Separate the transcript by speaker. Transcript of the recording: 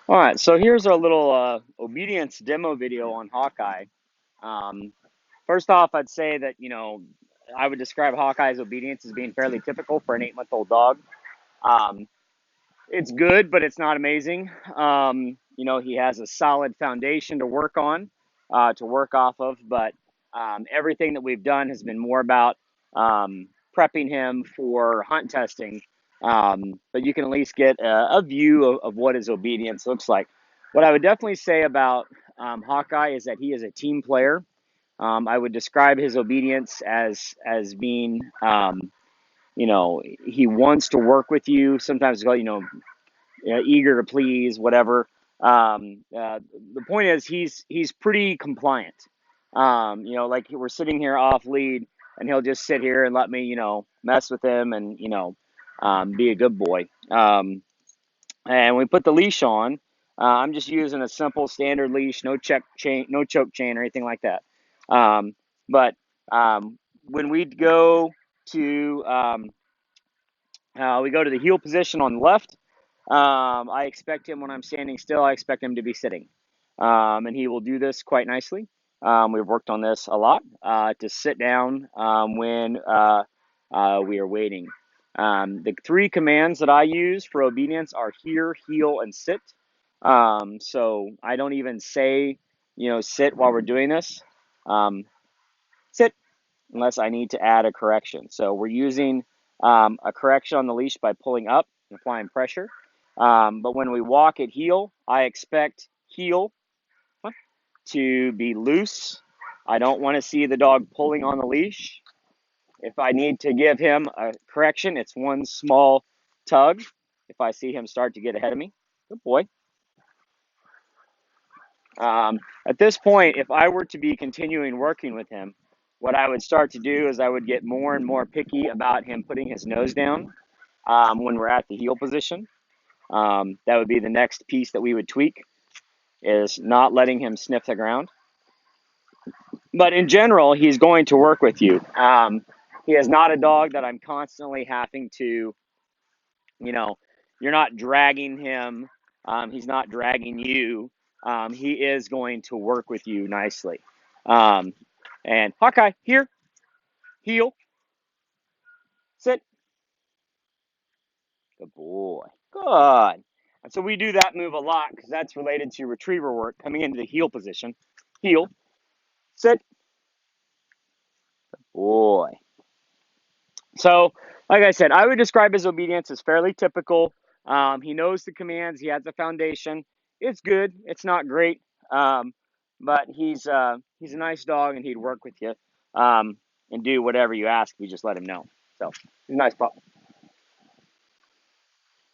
Speaker 1: All right, so here's our little obedience demo video on Hawkeye. Um, First off, I'd say that, I would describe Hawkeye's obedience as being fairly typical for an 8-month-old dog. Um, it's good, but it's not amazing. He has a solid foundation to work on, to work off of, but everything that we've done has been more about prepping him for hunt testing. But you can at least get a view of what his obedience looks like. What I would definitely say about Hawkeye is that he is a team player. I would describe his obedience as being, he wants to work with you. Sometimes, eager to please, whatever. The point is, he's pretty compliant. Like we're sitting here off lead, and he'll just sit here and let me, mess with him, and be a good boy. And we put the leash on. I'm just using a simple standard leash, no check chain, no choke chain or anything like that. But when we go to the heel position on the left. I expect him when I'm standing still. I expect him to be sitting, and he will do this quite nicely. We've worked on this a lot to sit down when we are waiting. The three commands that I use for obedience are here, heel, and sit. So I don't even say, sit while we're doing this. Um, Sit unless I need to add a correction. So we're using a correction on the leash by pulling up and applying pressure. But when we walk at heel, I expect heel to be loose. I don't want to see the dog pulling on the leash. If I need to give him a correction, it's one small tug. If I see him start to get ahead of me, good boy. At this point, if I were to be continuing working with him, what I would start to do is I would get more and more picky about him putting his nose down when we're at the heel position. That would be the next piece that we would tweak, is not letting him sniff the ground. But in general, he's going to work with you. He is not a dog that I'm constantly having to, you know, you're not dragging him. He's not dragging you. He is going to work with you nicely. Um, and Hawkeye, here, heel, sit. Good boy. Good. And so we do that move a lot because that's related to retriever work, coming into the heel position. Heel, sit. Boy. So, like I said, I would describe his obedience as fairly typical. He knows the commands. He has a foundation. It's good. It's not great, but he's a nice dog, and he'd work with you and do whatever you ask if you just let him know. So he's a nice pup.